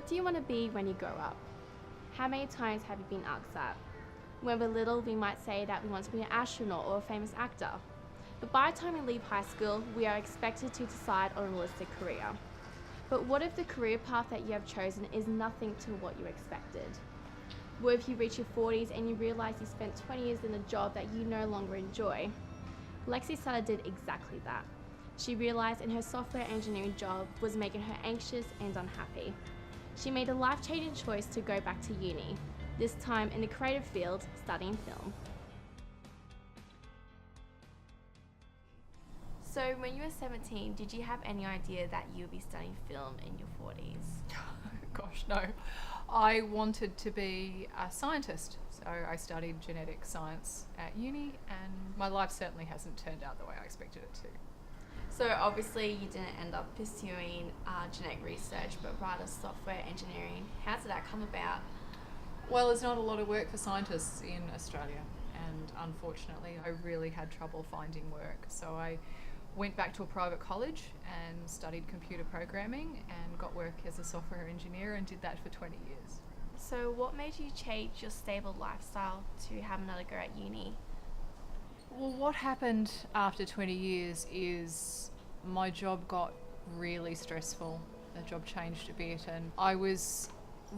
What do you want to be when you grow up? How many times have you been asked that? When we're little, we might say that we want to be an astronaut or a famous actor. But by the time we leave high school, we are expected to decide on a realistic career. But what if the career path that you have chosen is nothing to what you expected? What if you reach your 40s and you realise you spent 20 years in a job that you no longer enjoy? Alexia Suttor did exactly that. She realised in her software engineering job was making her anxious and unhappy. She made a life-changing choice to go back to uni, this time in the creative field, studying film. So when you were 17, did you have any idea that you would be studying film in your 40s? Gosh, no. I wanted to be a scientist, so I studied genetic science at uni, and my life certainly hasn't turned out the way I expected it to. So obviously you didn't end up pursuing genetic research, but rather software engineering. How did that come about? Well, there's not a lot of work for scientists in Australia, and unfortunately I really had trouble finding work. So I went back to a private college and studied computer programming and got work as a software engineer and did that for 20 years. So what made you change your stable lifestyle to have another go at uni? Well, what happened after 20 years is my job got really stressful. The job changed a bit and I was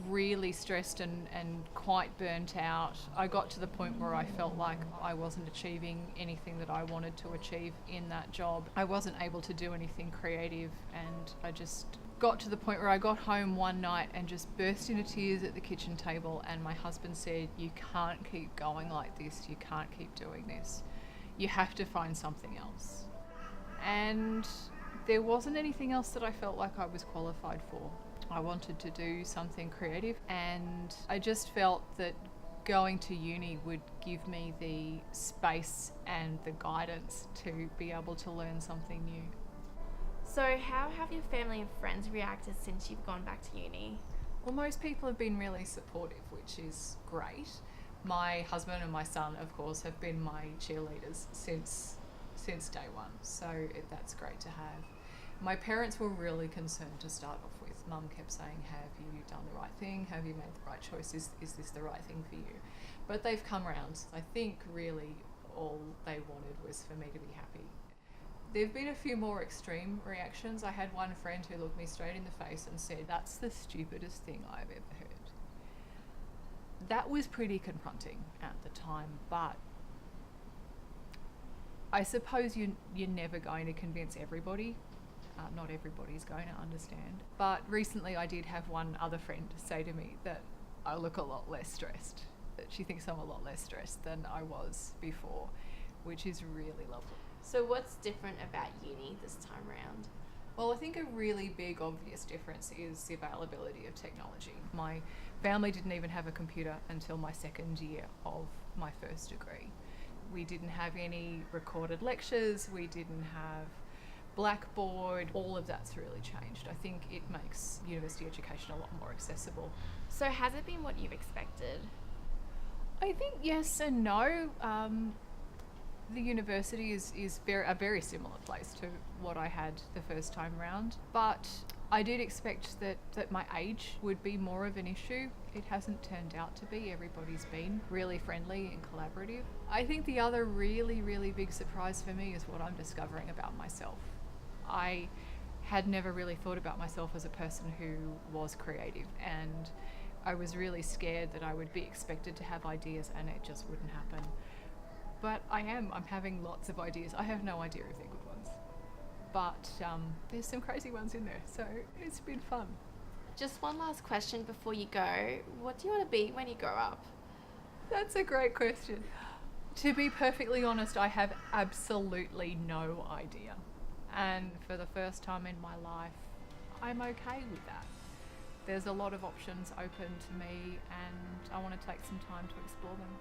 really stressed and quite burnt out. I got to the point where I felt like I wasn't achieving anything that I wanted to achieve in that job. I wasn't able to do anything creative, and I just got to the point where I got home one night and just burst into tears at the kitchen table, and my husband said, "You can't keep going like this, you can't keep doing this. You have to find something else." And there wasn't anything else that I felt like I was qualified for. I wanted to do something creative, and I just felt that going to uni would give me the space and the guidance to be able to learn something new. So how have your family and friends reacted since you've gone back to uni? Well, most people have been really supportive, which is great. My husband and my son, of course, have been my cheerleaders since day one, so that's great to have. My parents were really concerned to start off with. Mum kept saying, "Have you done the right thing? Have you made the right choice? Is this the right thing for you?" But they've come around. I think really all they wanted was for me to be happy. There have been a few more extreme reactions. I had one friend who looked me straight in the face and said, "That's the stupidest thing I've ever heard." That was pretty confronting at the time, but I suppose you're never going to convince everybody. Not everybody's going to understand. But recently I did have one other friend say to me that I look a lot less stressed, that she thinks I'm a lot less stressed than I was before, which is really lovely. So what's different about uni this time around? Well, I think a really big obvious difference is the availability of technology. My family didn't even have a computer until my second year of my first degree. We didn't have any recorded lectures, we didn't have Blackboard. All of that's really changed. I think it makes university education a lot more accessible. So has it been what you've expected? I think yes and no. The university is a very similar place to what I had the first time round, but I did expect that my age would be more of an issue. It hasn't turned out to be. Everybody's been really friendly and collaborative. I think the other really, really big surprise for me is what I'm discovering about myself. I had never really thought about myself as a person who was creative, and I was really scared that I would be expected to have ideas and it just wouldn't happen. But I'm having lots of ideas. I have no idea if they're good ones, but there's some crazy ones in there, so it's been fun. Just one last question before you go. What do you want to be when you grow up? That's a great question. To be perfectly honest, I have absolutely no idea. And for the first time in my life, I'm okay with that. There's a lot of options open to me, and I want to take some time to explore them.